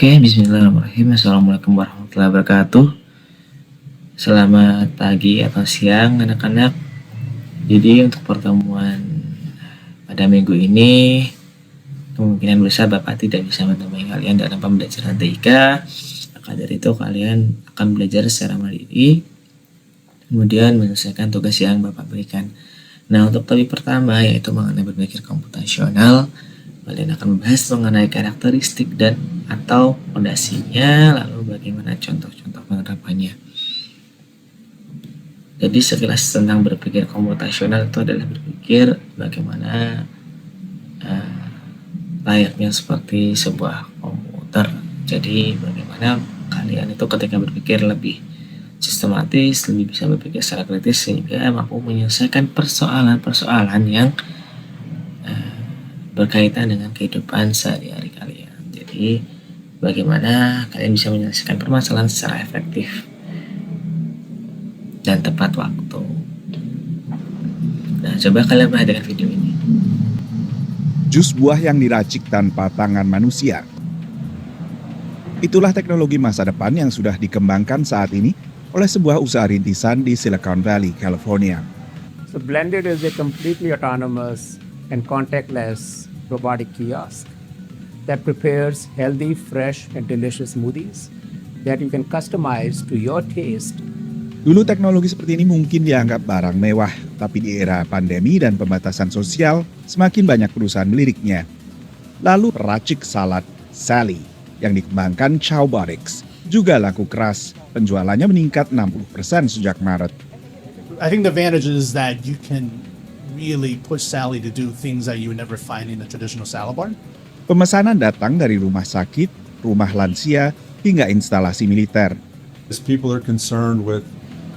Oke, bismillahirrahmanirrahim. Assalamualaikum warahmatullahi wabarakatuh. Selamat pagi atau siang anak-anak. Jadi untuk pertemuan pada minggu ini, kemungkinan besar Bapak tidak bisa menemani kalian dalam pembelajaran TIK. Maka dari itu kalian akan belajar secara mandiri, kemudian menyelesaikan tugas yang Bapak berikan. Nah, untuk topik pertama yaitu mengenai berpikir komputasional, kalian akan membahas mengenai karakteristik dan atau fondasinya, lalu bagaimana contoh-contoh penerapannya. Jadi sekilas tentang berpikir komputasional itu adalah berpikir bagaimana layaknya seperti sebuah komputer. Jadi bagaimana kalian itu ketika berpikir lebih sistematis, lebih bisa berpikir secara kritis sehingga mampu menyelesaikan persoalan-persoalan yang berkaitan dengan kehidupan sehari-hari kalian. Jadi bagaimana kalian bisa menyelesaikan permasalahan secara efektif dan tepat waktu. Nah, coba kalian perhatikan video ini. Jus buah yang diracik tanpa tangan manusia. Itulah teknologi masa depan yang sudah dikembangkan saat ini oleh sebuah usaha rintisan di Silicon Valley, California. So Blended is a completely autonomous and contactless robotic kiosk that prepares healthy, fresh, and delicious smoothies that you can customize to your taste. Dulu teknologi seperti ini mungkin dianggap barang mewah, tapi di era pandemi dan pembatasan sosial, semakin banyak perusahaan meliriknya. Lalu peracik salad Sally yang dikembangkan Chowbotics juga laku keras. Penjualannya meningkat 60% sejak Maret. I think the advantage is that you can really push Sally to do things that you would never find in a traditional salad bar. Pemesanan datang dari rumah sakit, rumah lansia, hingga instalasi militer. As people are concerned with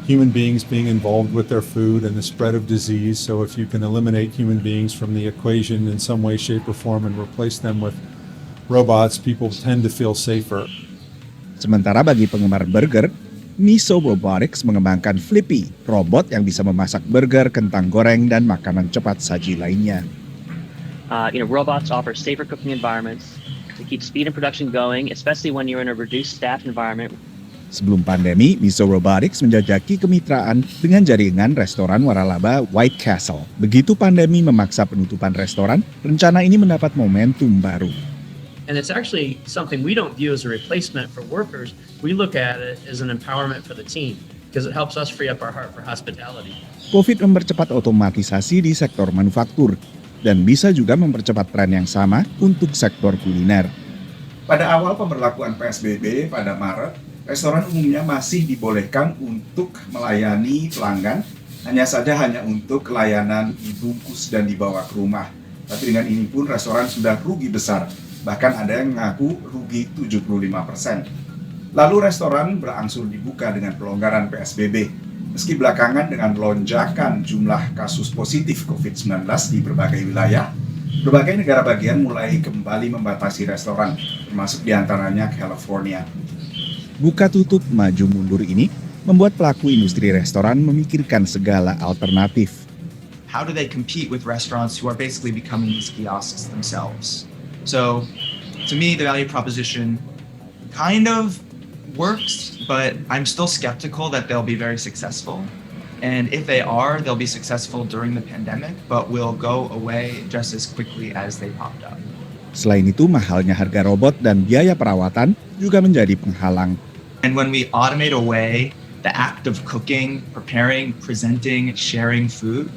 human beings being involved with their food and the spread of disease, so if you can eliminate human beings from the equation in some way, shape, or form and replace them with robots, people tend to feel safer. Sementara bagi penggemar burger, Miso Robotics mengembangkan Flippy, robot yang bisa memasak burger, kentang goreng, dan makanan cepat saji lainnya. Robots offer safer cooking environments to keep speed and production going, especially when you're in a reduced staff environment. Sebelum pandemi, Miso Robotics menjajaki kemitraan dengan jaringan restoran waralaba White Castle. Begitu pandemi memaksa penutupan restoran, rencana ini mendapat momentum baru. And it's actually something we don't view as a replacement for workers. We look at it as an empowerment for the team because it helps us free up our heart for hospitality. COVID mempercepat otomatisasi di sektor manufaktur dan bisa juga mempercepat tren yang sama untuk sektor kuliner. Pada awal pemberlakuan PSBB pada Maret, restoran umumnya masih dibolehkan untuk melayani pelanggan, hanya untuk layanan dibungkus dan dibawa ke rumah. Tapi dengan ini pun restoran sudah rugi besar. Bahkan ada yang mengaku rugi 75%. Lalu restoran berangsur dibuka dengan pelonggaran PSBB. Meski belakangan dengan lonjakan jumlah kasus positif COVID-19 di berbagai wilayah, berbagai negara bagian mulai kembali membatasi restoran, termasuk diantaranya California. Buka tutup maju mundur ini membuat pelaku industri restoran memikirkan segala alternatif. How do they compete with restaurants who are basically becoming these kiosks themselves? So, to me, the value proposition kind of works, but I'm still skeptical that they'll be very successful. And if they are, they'll be successful during the pandemic, but will go away just as quickly as they popped up. Selain itu, mahalnya harga robot dan biaya perawatan juga menjadi penghalang. And when we automate away the act of cooking, preparing, presenting, sharing food,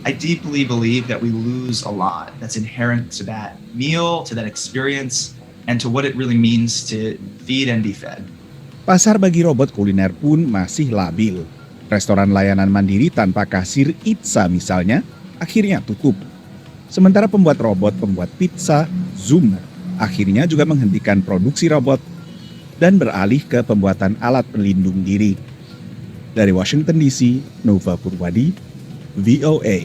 I deeply believe that we lose a lot that's inherent to that meal, to that experience, and to what it really means to feed and be fed. Pasar bagi robot kuliner pun masih labil. Restoran layanan mandiri tanpa kasir Itza misalnya, akhirnya tutup. Sementara pembuat robot pembuat pizza, Zoom, akhirnya juga menghentikan produksi robot dan beralih ke pembuatan alat pelindung diri. Dari Washington DC, Nova Purwadi, VOA.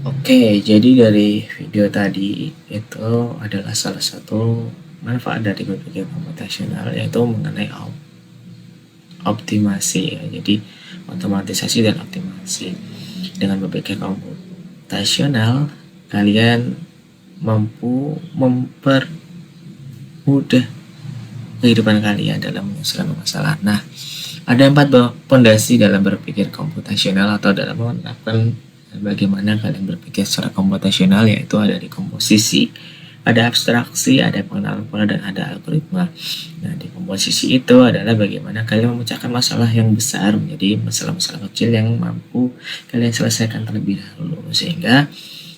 Oke, jadi dari video tadi itu adalah salah satu manfaat dari berpikir komputasional, yaitu mengenai optimasi ya. Jadi otomatisasi dan optimasi. Dengan berpikir komputasional, kalian mampu mempermudah kehidupan kalian dalam menyelesaikan masalah. Nah, ada 4 pondasi dalam berpikir komputasional atau dalam menerapkan bagaimana kalian berpikir secara komputasional, yaitu ada di komposisi, ada abstraksi, ada pengenalan pola, dan ada algoritma. Nah, di komposisi itu adalah bagaimana kalian memecahkan masalah yang besar menjadi masalah-masalah kecil yang mampu kalian selesaikan terlebih dahulu. Sehingga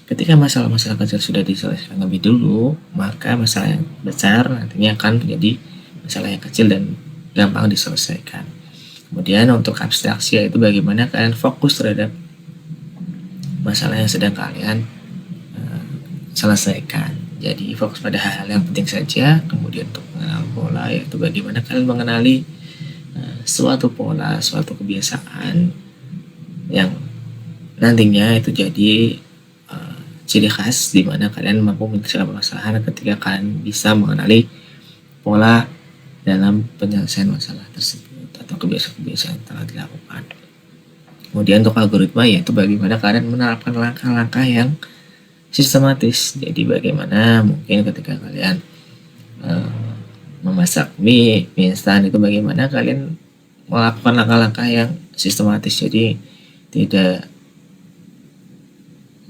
ketika masalah-masalah kecil sudah diselesaikan lebih dulu, maka masalah yang besar nantinya akan menjadi masalah yang kecil dan gampang diselesaikan. Kemudian untuk abstraksi, yaitu bagaimana kalian fokus terhadap masalah yang sedang kalian selesaikan. Jadi fokus pada hal-hal yang penting saja. Kemudian untuk mengenal pola, yaitu bagaimana kalian mengenali suatu pola, suatu kebiasaan yang nantinya itu jadi ciri khas di mana kalian mampu menyelesaikan permasalahan ketika kalian bisa mengenali pola dalam penyelesaian masalah tersebut atau kebiasaan-kebiasaan yang telah dilakukan. Kemudian untuk algoritma, yaitu bagaimana kalian menerapkan langkah-langkah yang sistematis. Jadi bagaimana mungkin ketika kalian memasak mie instan, itu bagaimana kalian melakukan langkah-langkah yang sistematis. Jadi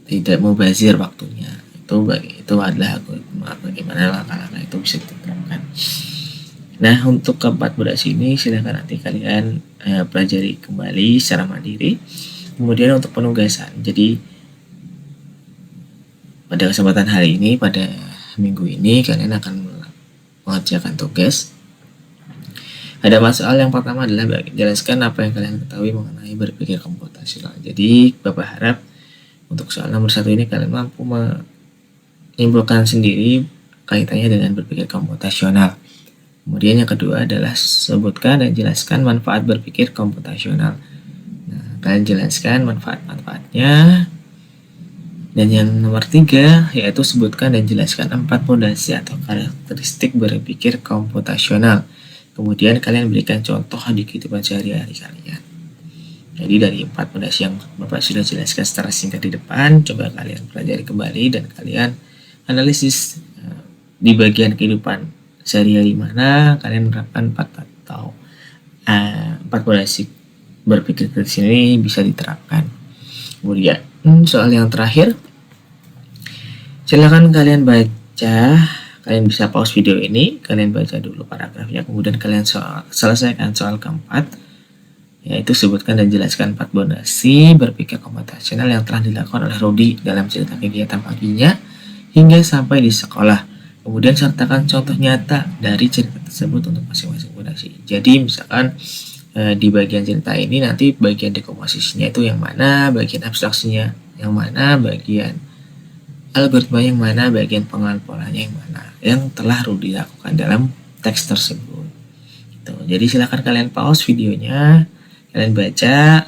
tidak mubazir waktunya. Itu adalah algoritma, bagaimana langkah-langkah itu bisa diterapkan. Nah, untuk keempat pondasi ini silakan nanti kalian pelajari kembali secara mandiri. Kemudian untuk penugasan, jadi pada kesempatan hari ini, pada minggu ini, kalian akan mengerjakan tugas. Ada masalah yang pertama adalah jelaskan apa yang kalian ketahui mengenai berpikir komputasional. Jadi Bapak harap untuk soal nomor 1 ini kalian mampu menyimpulkan sendiri kaitannya dengan berpikir komputasional. Kemudian yang kedua adalah sebutkan dan jelaskan manfaat berpikir komputasional. Nah, kalian jelaskan manfaat-manfaatnya. Dan yang nomor 3 yaitu sebutkan dan jelaskan 4 pondasi atau karakteristik berpikir komputasional. Kemudian kalian berikan contoh di kehidupan sehari-hari kalian. Jadi dari 4 pondasi yang Bapak sudah jelaskan secara singkat di depan, coba kalian pelajari kembali dan kalian analisis di bagian kehidupan sehari-hari mana kalian menerapkan 4 pondasi berpikir kritis ini bisa diterapkan. Kemudian soal yang terakhir, silakan kalian baca, kalian bisa pause video ini, kalian baca dulu paragrafnya, kemudian kalian selesaikan soal keempat, yaitu sebutkan dan jelaskan 4 pondasi berpikir komputasional yang telah dilakukan oleh Rudy dalam cerita kegiatan paginya hingga sampai di sekolah. Kemudian sertakan contoh nyata dari cerita tersebut untuk masing-masing pondasi. Jadi misalkan di bagian cerita ini nanti bagian dekomposisinya itu yang mana, bagian abstraksinya yang mana, bagian algoritma yang mana, bagian pengenalan polanya yang mana, yang telah Rudy lakukan dalam teks tersebut. Gitu. Jadi silakan kalian pause videonya, kalian baca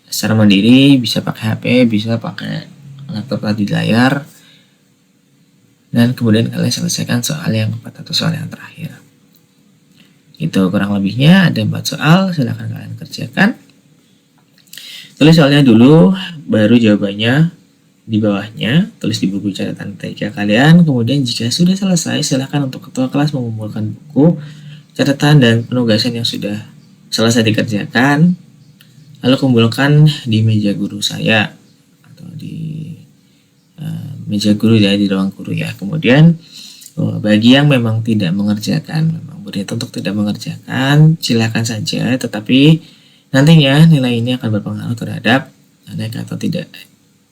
secara mandiri, bisa pakai HP, bisa pakai laptop di layar, dan kemudian kalian selesaikan soal yang keempat atau soal yang terakhir. Itu kurang lebihnya, ada 4 soal, silahkan kalian kerjakan. Tulis soalnya dulu, baru jawabannya di bawahnya, tulis di buku catatan TK kalian. Kemudian jika sudah selesai, silahkan untuk ketua kelas mengumpulkan buku catatan dan penugasan yang sudah selesai dikerjakan, lalu kumpulkan di meja guru saya atau di meja guru ya, di ruang guru ya. Kemudian bagi yang memang tidak mengerjakan, memang berniat untuk tidak mengerjakan, silakan saja, tetapi nantinya nilai ini akan berpengaruh terhadap naik atau tidak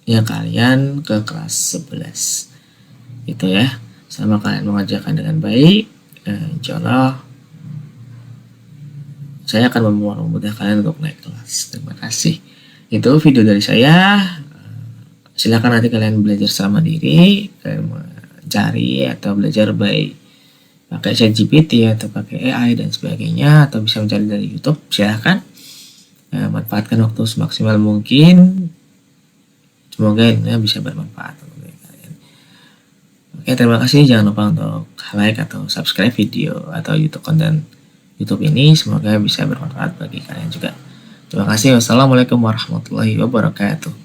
ya kalian ke kelas 11 itu ya. Selama kalian mengerjakan dengan baik, insya Allah saya akan memudahkan kalian untuk naik kelas. Terima kasih. Itu video dari saya. Silakan nanti kalian belajar secara mandiri, kalian mencari atau belajar pakai ChatGPT atau pakai AI dan sebagainya, atau bisa mencari dari YouTube. Silakan manfaatkan waktu semaksimal mungkin. Semoga ini bisa bermanfaat untuk kalian. Oke, terima kasih. Jangan lupa untuk like atau subscribe video atau YouTube konten YouTube ini. Semoga bisa bermanfaat bagi kalian juga. Terima kasih. Wassalamualaikum warahmatullahi wabarakatuh.